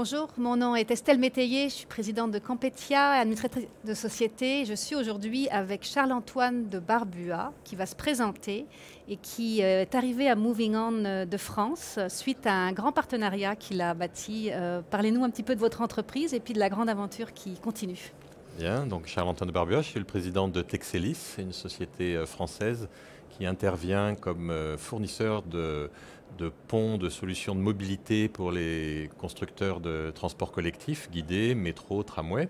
Bonjour, mon nom est Estelle Métayer, je suis présidente de Campetia, administratrice de société. Je suis aujourd'hui avec Charles-Antoine de Barbua qui va se présenter et qui est arrivé à Moving On de France suite à un grand partenariat qu'il a bâti. Parlez-nous un petit peu de votre entreprise et puis de la grande aventure qui continue. Bien, donc Charles-Antoine de Barbua, je suis le président de Texelis, une société française qui intervient comme fournisseur de ponts, de solutions de mobilité pour les constructeurs de transport collectif, guidés, métro, tramway.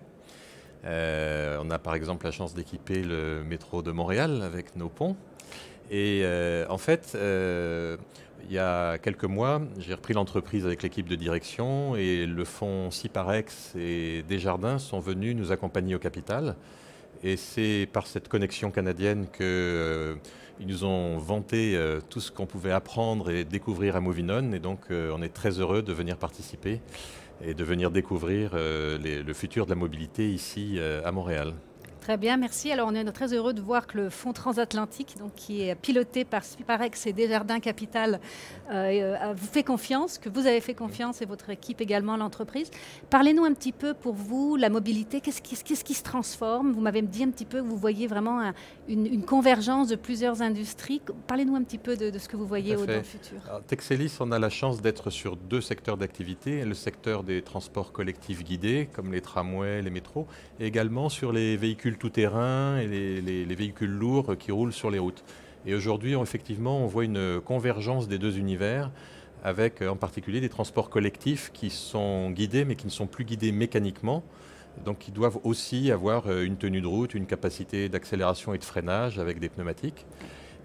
On a par exemple la chance d'équiper le métro de Montréal avec nos ponts. Et en fait, il y a quelques mois, j'ai repris l'entreprise avec l'équipe de direction et le fonds Ciparex et Desjardins sont venus nous accompagner au capital. Et c'est par cette connexion canadienne qu'ils nous ont vanté tout ce qu'on pouvait apprendre et découvrir à Moving On. Et donc, on est très heureux de venir participer et de venir découvrir le futur de la mobilité ici à Montréal. Très bien, merci. Alors, on est très heureux de voir que le fonds transatlantique, donc, qui est piloté par Ciparex et Desjardins Capital, vous fait confiance, que vous avez fait confiance et votre équipe également à l'entreprise. Parlez-nous un petit peu pour vous, la mobilité, qu'est-ce qui se transforme? Vous m'avez dit un petit peu que vous voyez vraiment une convergence de plusieurs industries. Parlez-nous un petit peu de ce que vous voyez dans le futur. Alors, Texelis, on a la chance d'être sur deux secteurs d'activité, le secteur des transports collectifs guidés, comme les tramways, les métros, et également sur les véhicules tout-terrain et les véhicules lourds qui roulent sur les routes. Et aujourd'hui, effectivement, on voit une convergence des deux univers avec en particulier des transports collectifs qui sont guidés mais qui ne sont plus guidés mécaniquement. Donc qui doivent aussi avoir une tenue de route, une capacité d'accélération et de freinage avec des pneumatiques.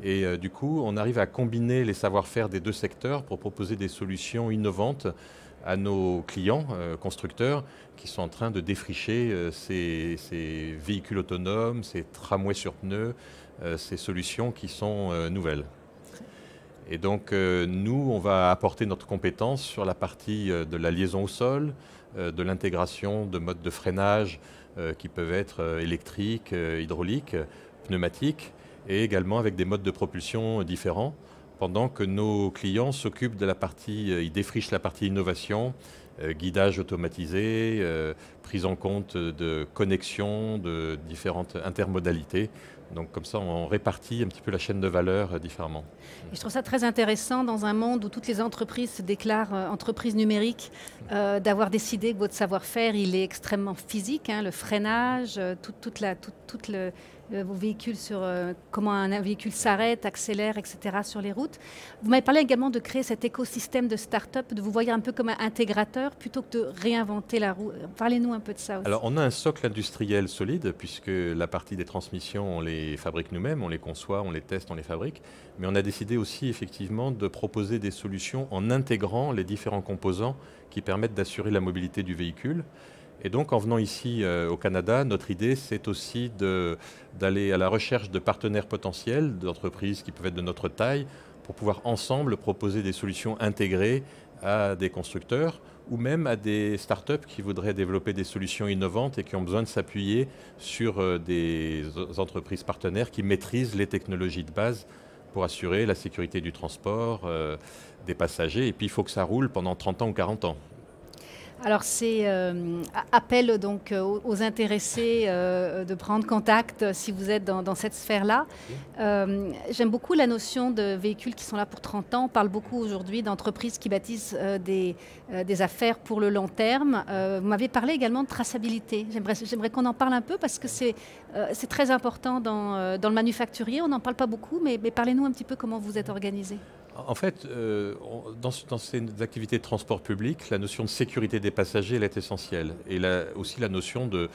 Et du coup, on arrive à combiner les savoir-faire des deux secteurs pour proposer des solutions innovantes à nos clients constructeurs qui sont en train de défricher ces véhicules autonomes, ces tramways sur pneus, ces solutions qui sont nouvelles. Et donc nous, on va apporter notre compétence sur la partie de la liaison au sol, de l'intégration de modes de freinage qui peuvent être électriques, hydrauliques, pneumatiques, et également avec des modes de propulsion différents, pendant que nos clients s'occupent de la partie, ils défrichent la partie innovation, guidage automatisé, prise en compte de connexions, de différentes intermodalités. Donc comme ça, on répartit un petit peu la chaîne de valeur différemment. Et je trouve ça très intéressant dans un monde où toutes les entreprises se déclarent entreprises numériques, d'avoir décidé que votre savoir-faire, il est extrêmement physique, hein, le freinage, vos véhicules sur comment un véhicule s'arrête, accélère, etc. sur les routes. Vous m'avez parlé également de créer cet écosystème de start-up, de vous voir un peu comme un intégrateur plutôt que de réinventer la roue. Parlez-nous un peu de ça aussi. Alors on a un socle industriel solide puisque la partie des transmissions, on les fabrique nous-mêmes, on les conçoit, on les teste, on les fabrique. Mais on a décidé aussi effectivement de proposer des solutions en intégrant les différents composants qui permettent d'assurer la mobilité du véhicule. Et donc en venant ici au Canada, notre idée c'est aussi d'aller à la recherche de partenaires potentiels, d'entreprises qui peuvent être de notre taille, pour pouvoir ensemble proposer des solutions intégrées à des constructeurs ou même à des startups qui voudraient développer des solutions innovantes et qui ont besoin de s'appuyer sur des entreprises partenaires qui maîtrisent les technologies de base pour assurer la sécurité du transport, des passagers. Et puis il faut que ça roule pendant 30 ans ou 40 ans. Alors c'est appel donc aux intéressés de prendre contact si vous êtes dans cette sphère-là. J'aime beaucoup la notion de véhicules qui sont là pour 30 ans. On parle beaucoup aujourd'hui d'entreprises qui bâtissent des affaires pour le long terme. Vous m'avez parlé également de traçabilité. J'aimerais qu'on en parle un peu parce que c'est très important dans le manufacturier. On n'en parle pas beaucoup, mais parlez-nous un petit peu comment vous êtes organisé. En fait, dans ces activités de transport public, la notion de sécurité des passagers elle est essentielle. Et aussi la notion de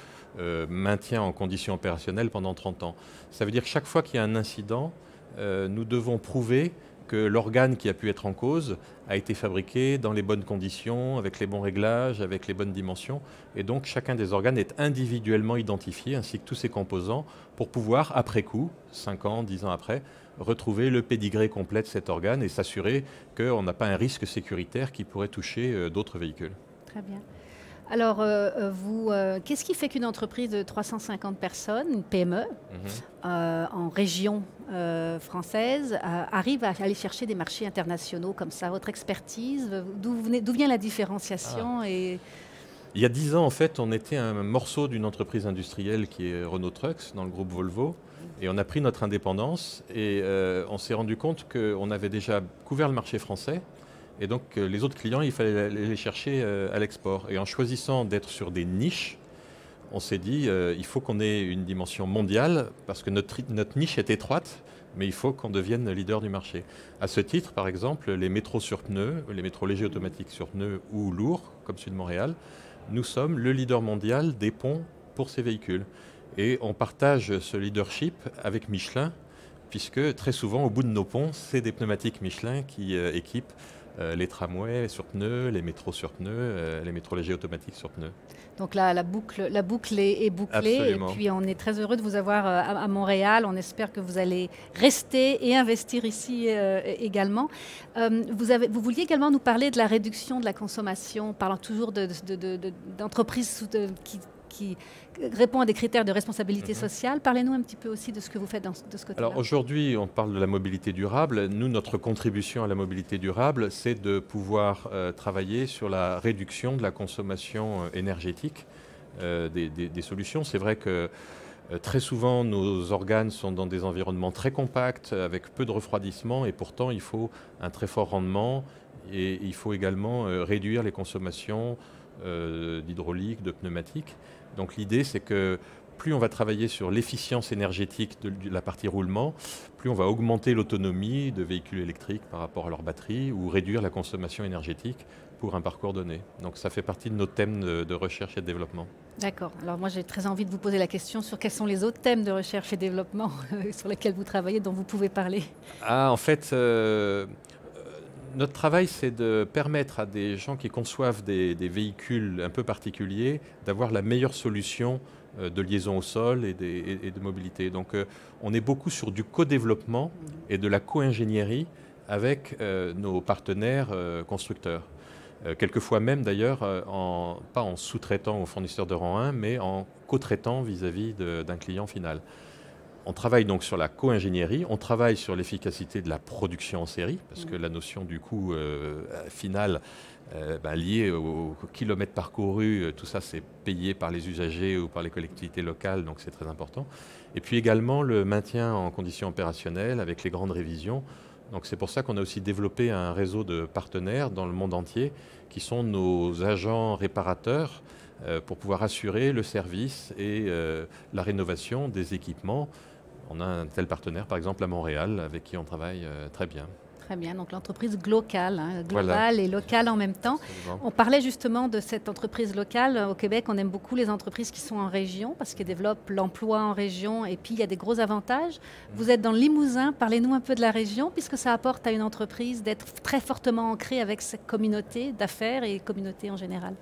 maintien en condition opérationnelle pendant 30 ans. Ça veut dire que chaque fois qu'il y a un incident, nous devons prouver que l'organe qui a pu être en cause a été fabriqué dans les bonnes conditions, avec les bons réglages, avec les bonnes dimensions. Et donc chacun des organes est individuellement identifié, ainsi que tous ses composants, pour pouvoir, après coup, 5 ans, 10 ans après, retrouver le pédigré complet de cet organe et s'assurer qu'on n'a pas un risque sécuritaire qui pourrait toucher d'autres véhicules. Très bien. Alors, qu'est-ce qui fait qu'une entreprise de 350 personnes, une PME, en région française, arrive à aller chercher des marchés internationaux comme ça? Votre expertise, d'où vient la différenciation et... Il y a 10 ans, en fait, on était un morceau d'une entreprise industrielle qui est Renault Trucks, dans le groupe Volvo. Et on a pris notre indépendance et on s'est rendu compte qu'on avait déjà couvert le marché français. Et donc, les autres clients, il fallait les chercher à l'export. Et en choisissant d'être sur des niches, on s'est dit, il faut qu'on ait une dimension mondiale, parce que notre niche est étroite, mais il faut qu'on devienne leader du marché. À ce titre, par exemple, les métros sur pneus, les métros légers automatiques sur pneus ou lourds, comme celui de Montréal, nous sommes le leader mondial des ponts pour ces véhicules. Et on partage ce leadership avec Michelin, puisque très souvent, au bout de nos ponts, c'est des pneumatiques Michelin qui équipent les tramways sur pneus, les métros sur pneus, les métros légers automatiques sur pneus. Donc là, la boucle est bouclée. Absolument. Et puis on est très heureux de vous avoir à Montréal. On espère que vous allez rester et investir ici également. Vous vouliez également nous parler de la réduction de la consommation, parlant toujours d'entreprises qui répond à des critères de responsabilité sociale. Parlez-nous un petit peu aussi de ce que vous faites de ce côté-là. Alors aujourd'hui, on parle de la mobilité durable. Nous, notre contribution à la mobilité durable, c'est de pouvoir travailler sur la réduction de la consommation énergétique des solutions. C'est vrai que très souvent, nos organes sont dans des environnements très compacts, avec peu de refroidissement, et pourtant, il faut un très fort rendement, et il faut également réduire les consommations d'hydraulique, de pneumatique. Donc l'idée, c'est que plus on va travailler sur l'efficience énergétique de la partie roulement, plus on va augmenter l'autonomie de véhicules électriques par rapport à leur batterie ou réduire la consommation énergétique pour un parcours donné. Donc ça fait partie de nos thèmes de recherche et de développement. D'accord. Alors moi j'ai très envie de vous poser la question sur quels sont les autres thèmes de recherche et développement sur lesquels vous travaillez, dont vous pouvez parler. En fait, notre travail, c'est de permettre à des gens qui conçoivent des véhicules un peu particuliers d'avoir la meilleure solution de liaison au sol et de mobilité. Donc on est beaucoup sur du co-développement et de la co-ingénierie avec nos partenaires constructeurs. Quelquefois même d'ailleurs, pas en sous-traitant aux fournisseurs de rang 1, mais en co-traitant vis-à-vis d'un client final. On travaille donc sur la co-ingénierie, on travaille sur l'efficacité de la production en série, parce que la notion du coût final lié au kilomètre parcouru, tout ça c'est payé par les usagers ou par les collectivités locales, donc c'est très important. Et puis également le maintien en conditions opérationnelles avec les grandes révisions. Donc c'est pour ça qu'on a aussi développé un réseau de partenaires dans le monde entier qui sont nos agents réparateurs pour pouvoir assurer le service et la rénovation des équipements. On a un tel partenaire par exemple à Montréal avec qui on travaille très bien. Très bien, donc l'entreprise globale Voilà. Et locale en même temps. Absolument. On parlait justement de cette entreprise locale. Au Québec, on aime beaucoup les entreprises qui sont en région parce qu'elles développent l'emploi en région et puis il y a des gros avantages. Vous êtes dans le Limousin, parlez-nous un peu de la région puisque ça apporte à une entreprise d'être très fortement ancrée avec cette communauté d'affaires et communauté en général.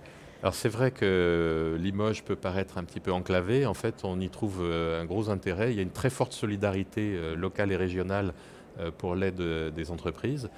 Alors c'est vrai que Limoges peut paraître un petit peu enclavé. En fait, on y trouve un gros intérêt. Il y a une très forte solidarité locale et régionale pour l'aide des entreprises.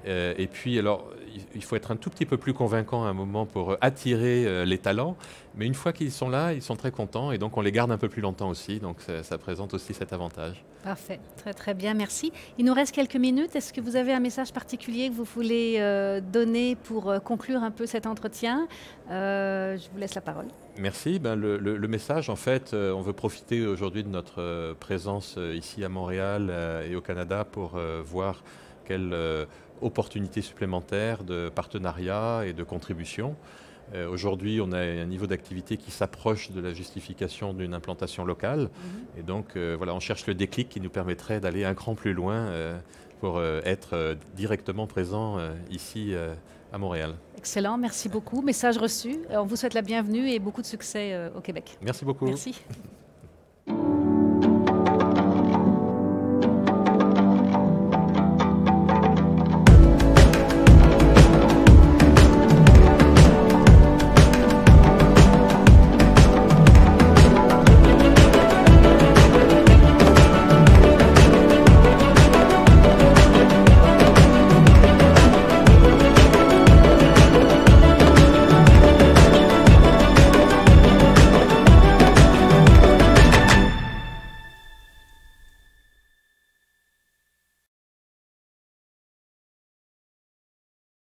Et puis, alors, il faut être un tout petit peu plus convaincant à un moment pour attirer les talents. Mais une fois qu'ils sont là, ils sont très contents et donc on les garde un peu plus longtemps aussi. Donc ça présente aussi cet avantage. Parfait, très très bien, merci. Il nous reste quelques minutes. Est-ce que vous avez un message particulier que vous voulez donner pour conclure un peu cet entretien? Je vous laisse la parole. Merci. Le message, en fait, on veut profiter aujourd'hui de notre présence ici à Montréal et au Canada pour voir quelles opportunités supplémentaires de partenariat et de contribution. Aujourd'hui, on a un niveau d'activité qui s'approche de la justification d'une implantation locale. Et donc, voilà, on cherche le déclic qui nous permettrait d'aller un cran plus loin pour être directement présent ici à Montréal. Excellent, merci beaucoup. Message reçu. On vous souhaite la bienvenue et beaucoup de succès au Québec. Merci beaucoup. Merci.